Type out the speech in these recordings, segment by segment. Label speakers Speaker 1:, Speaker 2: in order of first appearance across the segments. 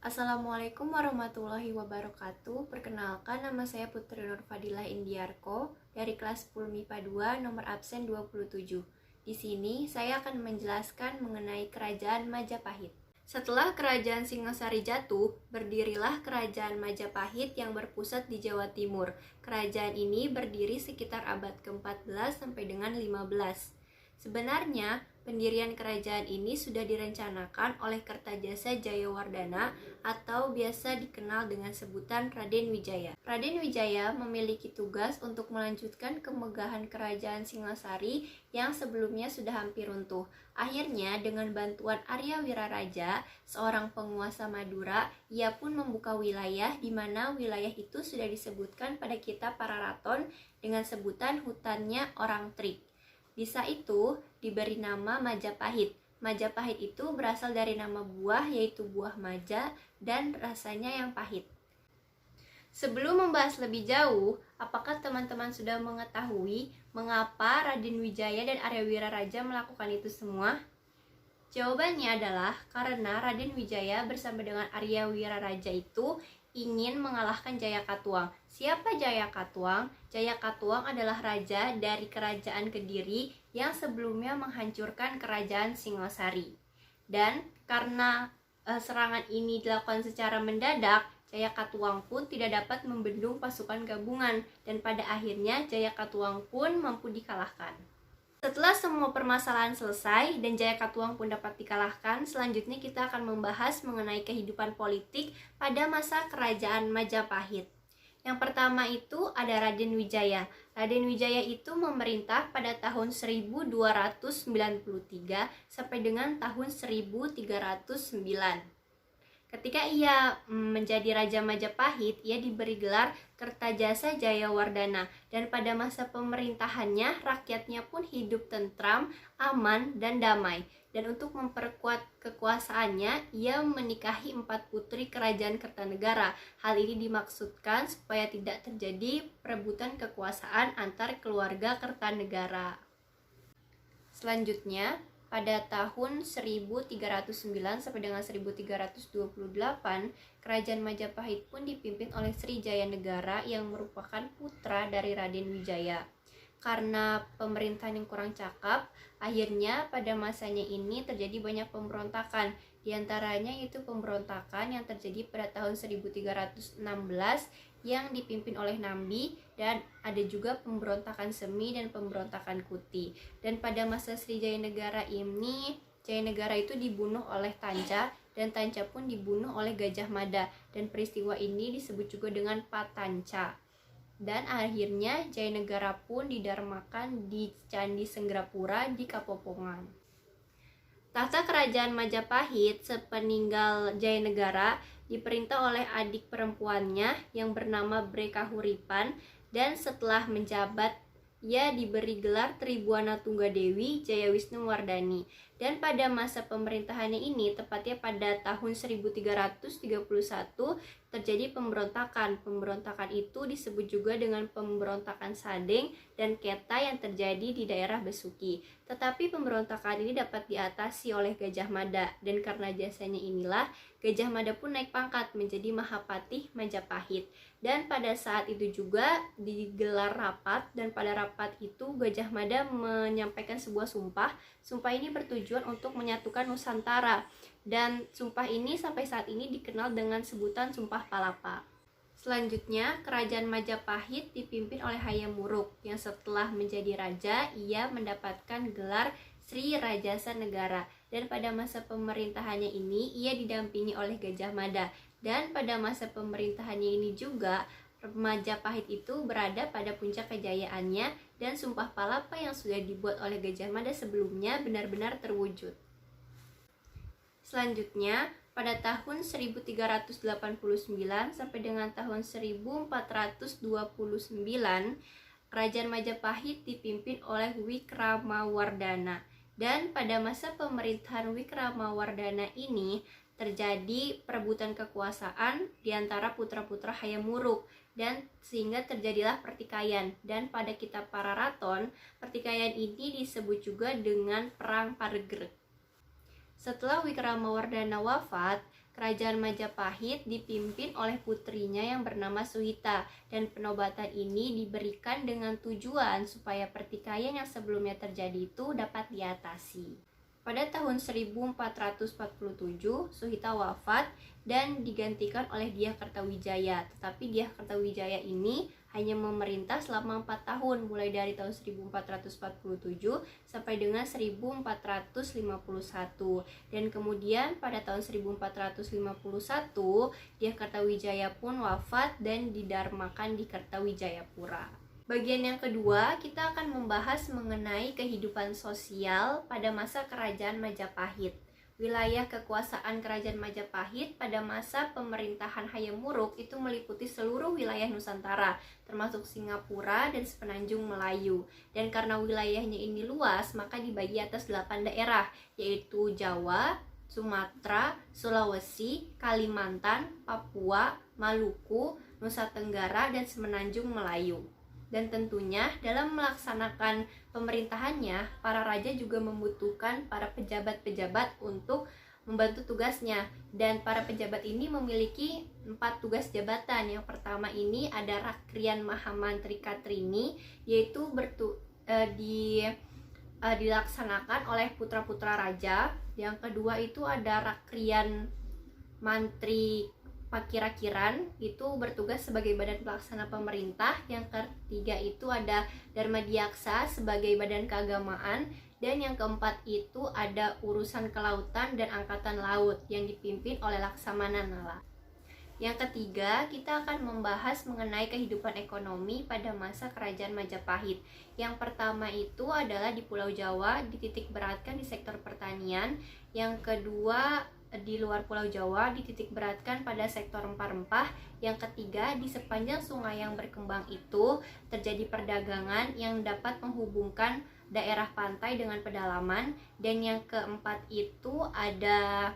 Speaker 1: Assalamualaikum warahmatullahi wabarakatuh. Perkenalkan, nama saya Putri Nur Fadilah Indiarko dari kelas 10 MIPA 2 nomor absen 27. Di sini saya akan menjelaskan mengenai Kerajaan Majapahit. Setelah Kerajaan Singasari jatuh, berdirilah Kerajaan Majapahit yang berpusat di Jawa Timur. Kerajaan ini berdiri sekitar abad ke-14 sampai dengan 15. Sebenarnya, pendirian kerajaan ini sudah direncanakan oleh Kertajasa Jayawardana atau biasa dikenal dengan sebutan Raden Wijaya. Raden Wijaya memiliki tugas untuk melanjutkan kemegahan kerajaan Singasari yang sebelumnya sudah hampir runtuh. Akhirnya, dengan bantuan Arya Wiraraja, seorang penguasa Madura, ia pun membuka wilayah di mana wilayah itu sudah disebutkan pada kitab Pararaton dengan sebutan hutannya orang Trik. Desa itu diberi nama Majapahit. Majapahit itu berasal dari nama buah, yaitu buah maja, dan rasanya yang pahit. Sebelum membahas lebih jauh, apakah teman-teman sudah mengetahui mengapa Raden Wijaya dan Arya Wiraraja melakukan itu semua? Jawabannya adalah karena Raden Wijaya bersama dengan Arya Wiraraja itu ingin mengalahkan Jayakatwang. Siapa Jayakatwang? Jayakatwang adalah raja dari kerajaan Kediri yang sebelumnya menghancurkan kerajaan Singasari. Dan karena serangan ini dilakukan secara mendadak, Jayakatwang pun tidak dapat membendung pasukan gabungan dan pada akhirnya Jayakatwang pun mampu dikalahkan. Setelah semua permasalahan selesai dan Jayakatwang pun dapat dikalahkan, selanjutnya kita akan membahas mengenai kehidupan politik pada masa kerajaan Majapahit. Yang pertama itu ada Raden Wijaya. Raden Wijaya itu memerintah pada tahun 1293 sampai dengan tahun 1309. Ketika ia menjadi Raja Majapahit, ia diberi gelar Kertajasa Jayawardana dan pada masa pemerintahannya rakyatnya pun hidup tentram, aman, dan damai. Dan untuk memperkuat kekuasaannya, ia menikahi 4 putri kerajaan Kertanegara. Hal ini dimaksudkan supaya tidak terjadi perebutan kekuasaan antar keluarga Kertanegara. Selanjutnya, pada tahun 1309 sampai dengan 1328, Kerajaan Majapahit pun dipimpin oleh Sri Jayanegara yang merupakan putra dari Raden Wijaya. Karena pemerintahan yang kurang cakap, akhirnya pada masanya ini terjadi banyak pemberontakan. Di antaranya yaitu pemberontakan yang terjadi pada tahun 1316 yang dipimpin oleh Nambi, dan ada juga pemberontakan Semi dan pemberontakan Kuti. Dan pada masa Sri Jayanegara ini, Jayanegara itu dibunuh oleh Tanca dan Tanca pun dibunuh oleh Gajah Mada, dan peristiwa ini disebut juga dengan Patanca. Dan akhirnya Jayanegara pun didarmakan di Candi Senggrapura di Kapopongan. Tahta kerajaan Majapahit sepeninggal Jayanegara diperintah oleh adik perempuannya yang bernama Brekahuripan, dan setelah menjabat ia diberi gelar Tribuana Tunggadewi Jayawisnuwardani. Dan pada masa pemerintahannya ini, tepatnya pada tahun 1331, terjadi pemberontakan. Pemberontakan itu disebut juga dengan pemberontakan Sadeng dan Keta yang terjadi di daerah Besuki. Tetapi pemberontakan ini dapat diatasi oleh Gajah Mada, dan karena jasanya inilah Gajah Mada pun naik pangkat menjadi Mahapatih Majapahit. Dan pada saat itu juga digelar rapat, dan pada rapat itu Gajah Mada menyampaikan sebuah sumpah. Sumpah ini bertujuan untuk menyatukan Nusantara, dan sumpah ini sampai saat ini dikenal dengan sebutan Sumpah Palapa. Selanjutnya, Kerajaan Majapahit dipimpin oleh Hayam Wuruk, yang setelah menjadi raja, ia mendapatkan gelar Sri Rajasa Negara. Dan pada masa pemerintahannya ini, ia didampingi oleh Gajah Mada. Dan pada masa pemerintahannya ini juga, Majapahit itu berada pada puncak kejayaannya, dan Sumpah Palapa yang sudah dibuat oleh Gajah Mada sebelumnya benar-benar terwujud. Selanjutnya, pada tahun 1389 sampai dengan tahun 1429, Kerajaan Majapahit dipimpin oleh Wikramawardhana. Dan pada masa pemerintahan Wikramawardhana ini terjadi perebutan kekuasaan di antara putra-putra Hayam Wuruk, dan sehingga terjadilah pertikaian. Dan pada kitab Pararaton, pertikaian ini disebut juga dengan Perang Paregreg. Setelah Wikramawardhana wafat, Kerajaan Majapahit dipimpin oleh putrinya yang bernama Suhita, dan penobatan ini diberikan dengan tujuan supaya pertikaian yang sebelumnya terjadi itu dapat diatasi. Pada tahun 1447, Suhita wafat dan digantikan oleh Dyah Kertawijaya. Tetapi Dyah Kertawijaya ini hanya memerintah selama 4 tahun, mulai dari tahun 1447 sampai dengan 1451. Dan kemudian pada tahun 1451, Dyah Kertawijaya pun wafat dan didarmakan di Kertawijayapura. Bagian yang kedua, kita akan membahas mengenai kehidupan sosial pada masa Kerajaan Majapahit. Wilayah kekuasaan Kerajaan Majapahit pada masa pemerintahan Hayam Wuruk itu meliputi seluruh wilayah Nusantara, termasuk Singapura dan sepenanjung Melayu. Dan karena wilayahnya ini luas, maka dibagi atas 8 daerah, yaitu Jawa, Sumatera, Sulawesi, Kalimantan, Papua, Maluku, Nusa Tenggara, dan semenanjung Melayu. Dan tentunya dalam melaksanakan pemerintahannya, para raja juga membutuhkan para pejabat-pejabat untuk membantu tugasnya. Dan para pejabat ini memiliki 4 tugas jabatan. Yang pertama ini ada Rakrian Mahamantri Katrini, yaitu dilaksanakan oleh putra-putra raja. Yang kedua itu ada Rakrian Mantri Pakirakiran, itu bertugas sebagai badan pelaksana pemerintah. Yang ketiga itu ada Dharmadiaksa sebagai badan keagamaan. Dan yang keempat itu ada urusan kelautan dan angkatan laut yang dipimpin oleh Laksamana Nala. Yang ketiga, kita akan membahas mengenai kehidupan ekonomi pada masa Kerajaan Majapahit. Yang pertama itu adalah di Pulau Jawa, dititik beratkan di sektor pertanian. Yang kedua, di luar Pulau Jawa dititik beratkan pada sektor rempah-rempah. Yang ketiga, di sepanjang sungai yang berkembang itu terjadi perdagangan yang dapat menghubungkan daerah pantai dengan pedalaman. Dan yang keempat itu ada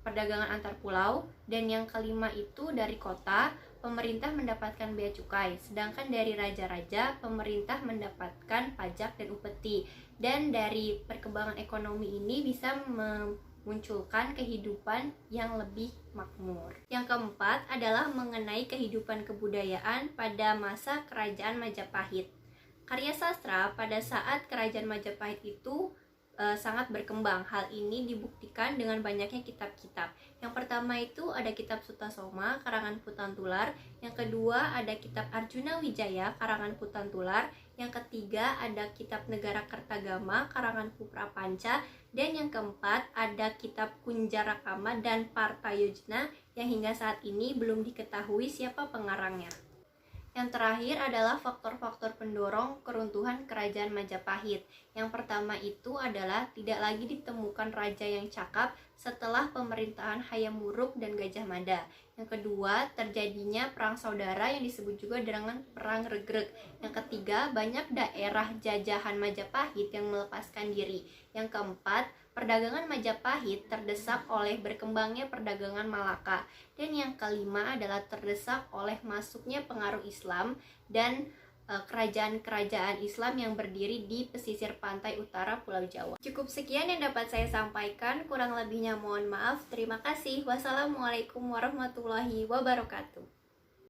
Speaker 1: perdagangan antar pulau. Dan yang kelima itu dari kota, pemerintah mendapatkan bea cukai, sedangkan dari raja-raja pemerintah mendapatkan pajak dan upeti. Dan dari perkembangan ekonomi ini bisa munculkan kehidupan yang lebih makmur. Yang keempat adalah mengenai kehidupan kebudayaan pada masa Kerajaan Majapahit. Karya sastra pada saat Kerajaan Majapahit itu sangat berkembang. Hal ini dibuktikan dengan banyaknya kitab-kitab. Yang pertama itu ada kitab Sutasoma karangan Putan Tular. Yang kedua ada kitab Arjuna Wijaya karangan Putan Tular. Yang ketiga ada kitab Negara Kertagama karangan Puprapanca. Dan yang keempat ada kitab Kunjarakama dan Partayojna yang hingga saat ini belum diketahui siapa pengarangnya. Yang terakhir adalah faktor-faktor pendorong keruntuhan Kerajaan Majapahit. Yang pertama itu adalah tidak lagi ditemukan raja yang cakap setelah pemerintahan Hayam Wuruk dan Gajah Mada. Yang kedua, terjadinya perang saudara yang disebut juga dengan Perang Regreg. Yang ketiga, banyak daerah jajahan Majapahit yang melepaskan diri. Yang keempat, perdagangan Majapahit terdesak oleh berkembangnya perdagangan Malaka. Dan yang kelima adalah terdesak oleh masuknya pengaruh Islam dan kerajaan-kerajaan Islam yang berdiri di pesisir pantai utara Pulau Jawa. Cukup sekian yang dapat saya sampaikan, kurang lebihnya mohon maaf. Terima kasih. Wassalamualaikum warahmatullahi wabarakatuh.